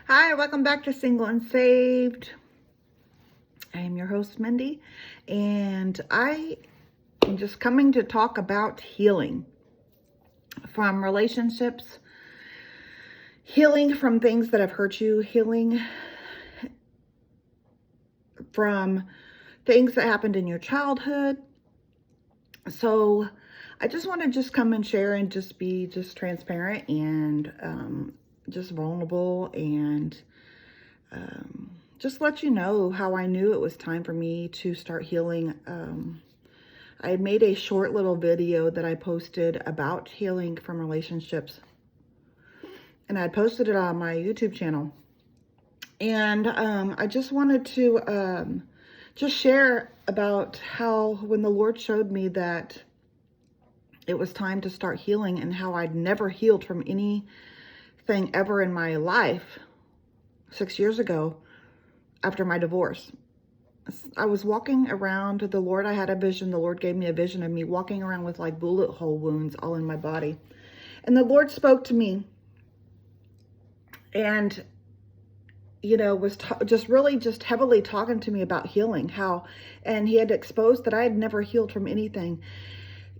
Hi, welcome back to Single and Saved. I am your host, Mindy, and I am just coming to talk about healing from relationships, healing from things that have hurt you, healing from things that happened in your childhood. So I just want to just come and share and just be just transparent and just vulnerable and just let you know how I knew it was time for me to start healing. I had made a short little video that I posted about healing from relationships, and I had posted it on my YouTube channel. And I just wanted to just share about how when the Lord showed me that it was time to start healing and how I'd never healed from anything ever in my life 6 years ago after my divorce. I was walking around, the Lord, I had a vision. The Lord gave me a vision of me walking around with like bullet hole wounds all in my body. And the Lord spoke to me and, was just really just heavily talking to me about healing, and he had exposed that I had never healed from anything,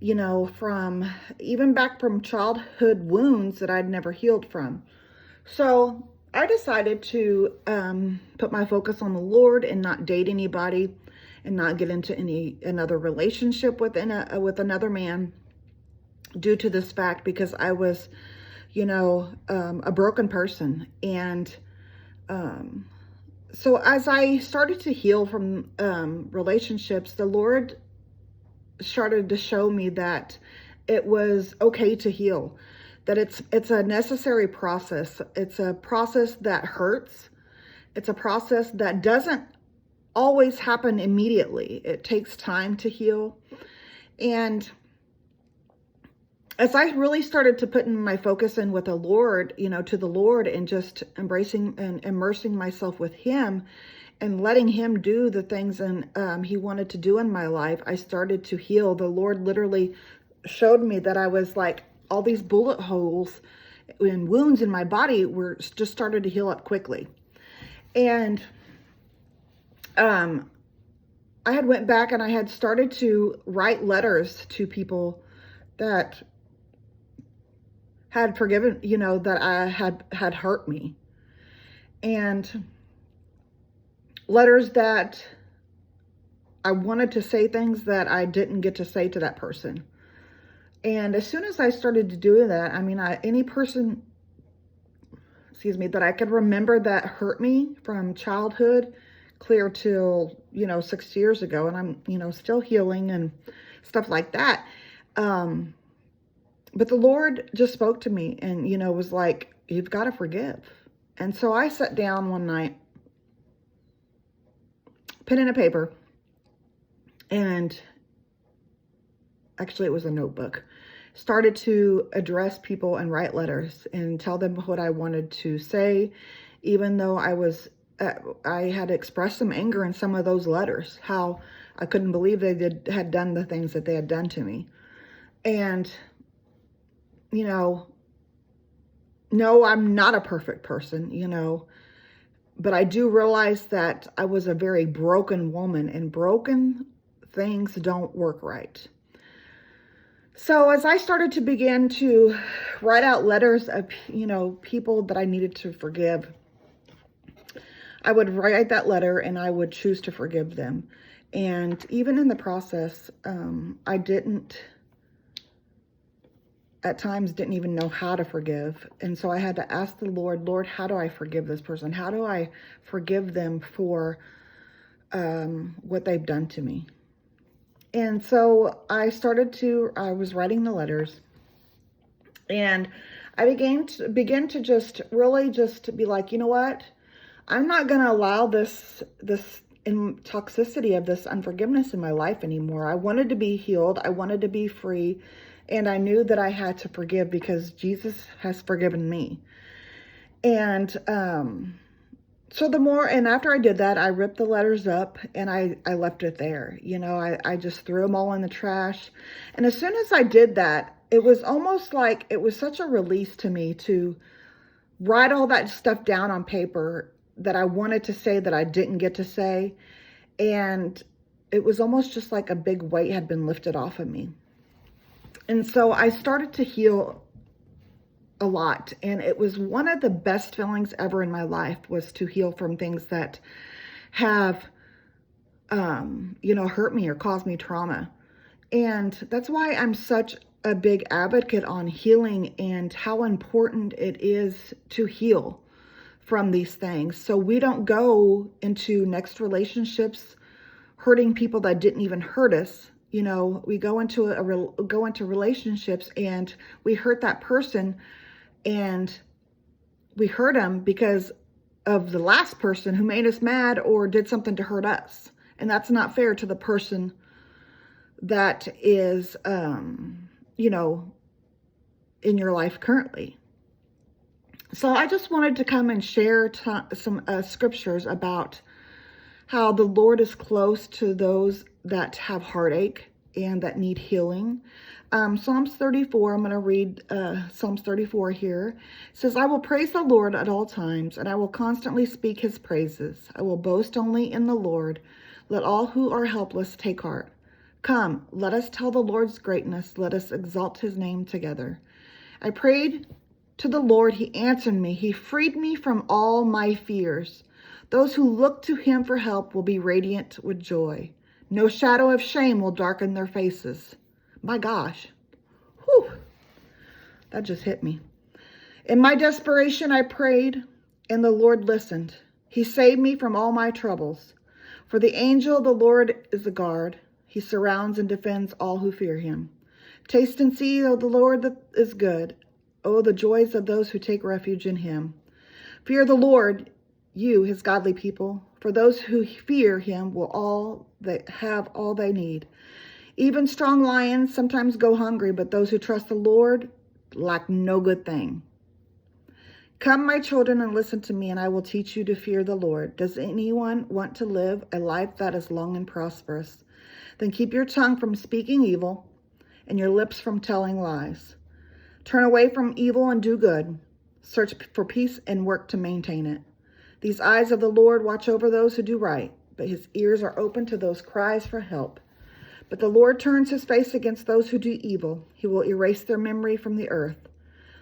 from even back from childhood wounds that I'd never healed from. So I decided to put my focus on the Lord and not date anybody and not get into another relationship with another man due to this fact, because I was, a broken person. And so as I started to heal from relationships, the Lord started to show me that it was okay to heal, that it's a necessary process. It's a process that hurts. It's a process that doesn't always happen immediately. It takes time to heal. And as I really started to put in my focus in with the Lord, to the Lord, and just embracing and immersing myself with him and letting him do the things and he wanted to do in my life, I started to heal. The Lord literally showed me that I was like, all these bullet holes and wounds in my body were just started to heal up quickly. And I had went back and I had started to write letters to people that had forgiven, that I had hurt me, and letters that I wanted to say things that I didn't get to say to that person. And as soon as I started to do that, any person, that I could remember that hurt me from childhood clear till, 6 years ago, and I'm, still healing and stuff like that. But the Lord just spoke to me and, was like, you've got to forgive. And so I sat down one night, pen and a paper, and actually it was a notebook, started to address people and write letters and tell them what I wanted to say, even though I had expressed some anger in some of those letters, how I couldn't believe they had done the things that they had done to me. And, no, I'm not a perfect person, but I do realize that I was a very broken woman, and broken things don't work right. So as I started to begin to write out letters of, people that I needed to forgive, I would write that letter and I would choose to forgive them. And even in the process, I at times didn't even know how to forgive. And so I had to ask the Lord, how do I forgive this person? How do I forgive them for what they've done to me? And so I was writing the letters, and I began to just really just be like, you know what? I'm not going to allow this toxicity of this unforgiveness in my life anymore. I wanted to be healed. I wanted to be free. And I knew that I had to forgive because Jesus has forgiven me. And so after I did that, I ripped the letters up and I left it there. I just threw them all in the trash. And as soon as I did that, it was almost like it was such a release to me to write all that stuff down on paper that I wanted to say that I didn't get to say. And it was almost just like a big weight had been lifted off of me. And so I started to heal a lot. And it was one of the best feelings ever in my life, was to heal from things that have, hurt me or caused me trauma. And that's why I'm such a big advocate on healing and how important it is to heal from these things, so we don't go into next relationships hurting people that didn't even hurt us. We go into relationships and we hurt that person, and we hurt them because of the last person who made us mad or did something to hurt us. And that's not fair to the person that is, in your life currently. So I just wanted to come and share some scriptures about how the Lord is close to those that have heartache and that need healing. Psalms 34, I'm going to read Psalms 34 here. It says, I will praise the Lord at all times, and I will constantly speak his praises. I will boast only in the Lord. Let all who are helpless take heart. Come, let us tell the Lord's greatness. Let us exalt his name together. I prayed to the Lord. He answered me. He freed me from all my fears. Those who look to him for help will be radiant with joy. No shadow of shame will darken their faces. My gosh. Whew. That just hit me. In my desperation, I prayed, and the Lord listened. He saved me from all my troubles. For the angel of the Lord is a guard. He surrounds and defends all who fear him. Taste and see that the Lord is good. Oh, the joys of those who take refuge in him. Fear the Lord, you, his godly people. For those who fear him will have all they need. Even strong lions sometimes go hungry, but those who trust the Lord lack no good thing. Come, my children, and listen to me, and I will teach you to fear the Lord. Does anyone want to live a life that is long and prosperous? Then keep your tongue from speaking evil and your lips from telling lies. Turn away from evil and do good. Search for peace and work to maintain it. These eyes of the Lord watch over those who do right, but his ears are open to those cries for help. But the Lord turns his face against those who do evil. He will erase their memory from the earth.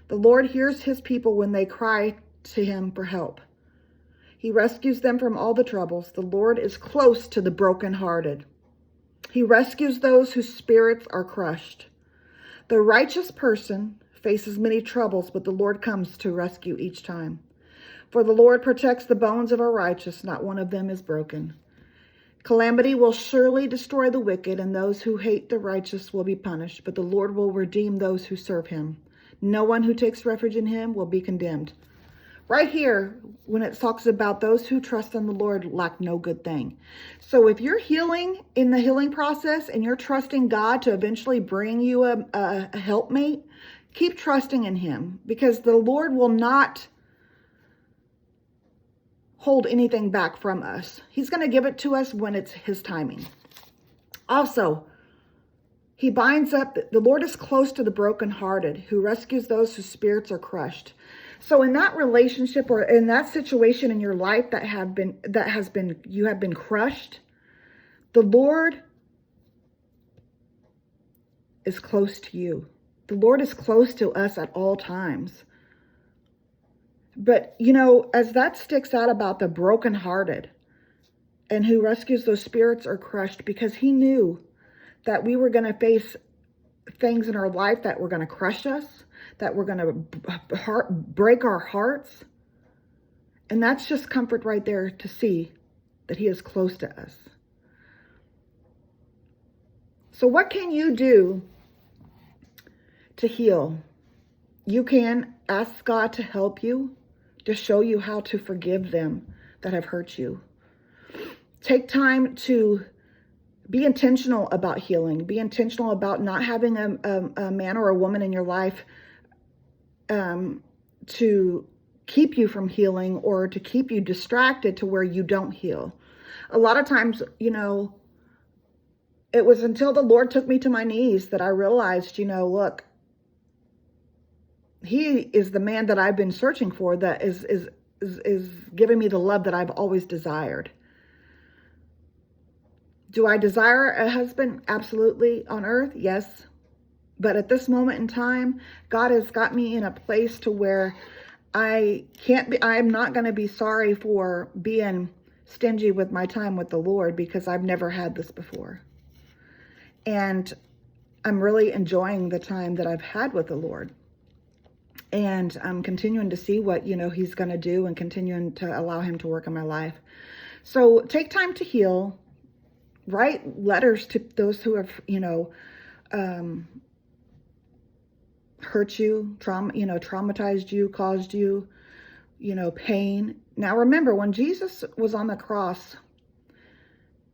The Lord hears his people when they cry to him for help. He rescues them from all the troubles. The Lord is close to the brokenhearted. He rescues those whose spirits are crushed. The righteous person faces many troubles, but the Lord comes to rescue each time. For the Lord protects the bones of our righteous, not one of them is broken. Calamity will surely destroy the wicked, and those who hate the righteous will be punished, but the Lord will redeem those who serve him. No one who takes refuge in him will be condemned. Right here, when it talks about those who trust in the Lord lack no good thing. So if you're healing in the healing process and you're trusting God to eventually bring you a helpmate, keep trusting in him, because the Lord will not hold anything back from us. He's going to give it to us when it's his timing. Also, he binds up, the Lord is close to the brokenhearted, who rescues those whose spirits are crushed. So in that relationship or in that situation in your life you have been crushed, the Lord is close to you. The Lord is close to us at all times. But, as that sticks out about the brokenhearted and who rescues those spirits are crushed, because he knew that we were going to face things in our life that were going to crush us, that were going to break our hearts. And that's just comfort right there to see that he is close to us. So what can you do to heal? You can ask God to help you, to show you how to forgive them that have hurt you. Take time to be intentional about healing. Be intentional about not having a man or a woman in your life to keep you from healing or to keep you distracted to where you don't heal. A lot of times, it was until the Lord took me to my knees that I realized, look, He is the man that I've been searching for, that is giving me the love that I've always desired. Do I desire a husband? Absolutely. On earth? Yes. But at this moment in time, God has got me in a place to where I'm not going to be sorry for being stingy with my time with the Lord, because I've never had this before. And I'm really enjoying the time that I've had with the Lord. And I'm continuing to see what, he's going to do, and continuing to allow him to work in my life. So take time to heal. Write letters to those who have, hurt you, traumatized you, caused you, pain. Now remember, when Jesus was on the cross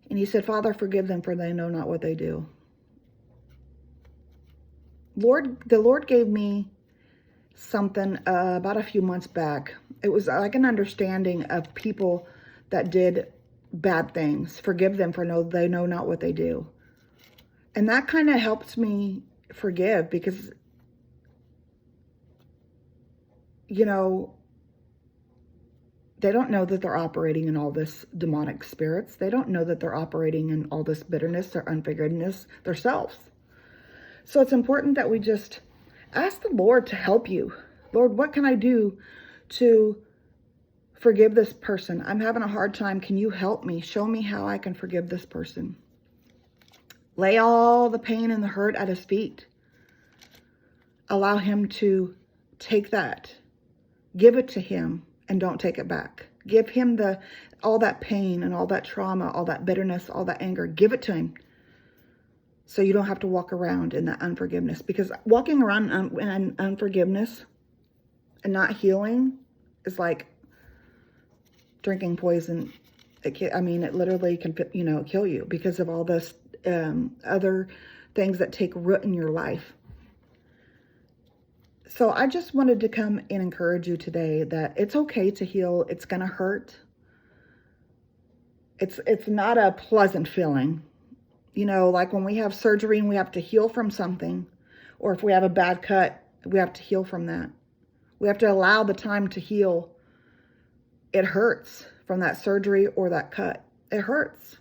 and he said, Father, forgive them, for they know not what they do. The Lord gave me something about a few months back. It was like an understanding of people that did bad things. Forgive them, for they know not what they do. And that kind of helps me forgive, because, they don't know that they're operating in all this demonic spirits. They don't know that they're operating in all this bitterness or unforgiveness themselves. So it's important that we just ask the Lord to help you. Lord, what can I do to forgive this person? I'm having a hard time. Can you help me? Show me how I can forgive this person. Lay all the pain and the hurt at his feet. Allow him to take that. Give it to him, and don't take it back. Give him all that pain and all that trauma, all that bitterness, all that anger. Give it to him, so you don't have to walk around in that unforgiveness. Because walking around in unforgiveness and not healing is like drinking poison. It literally can, kill you, because of all this other things that take root in your life. So I just wanted to come and encourage you today that it's okay to heal. It's going to hurt. It's not a pleasant feeling. Like when we have surgery and we have to heal from something, or if we have a bad cut, we have to heal from that. We have to allow the time to heal. It hurts from that surgery or that cut. It hurts.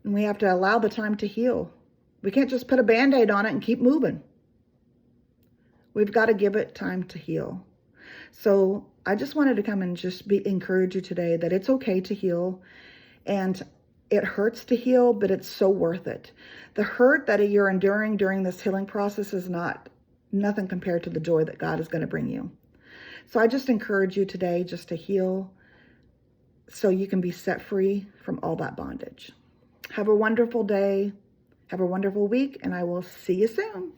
And we have to allow the time to heal. We can't just put a Band-Aid on it and keep moving. We've got to give it time to heal. So I just wanted to come and just encourage you today that it's okay to heal, and it hurts to heal, but it's so worth it. The hurt that you're enduring during this healing process is nothing compared to the joy that God is going to bring you. So I just encourage you today just to heal, so you can be set free from all that bondage. Have a wonderful day. Have a wonderful week, and I will see you soon.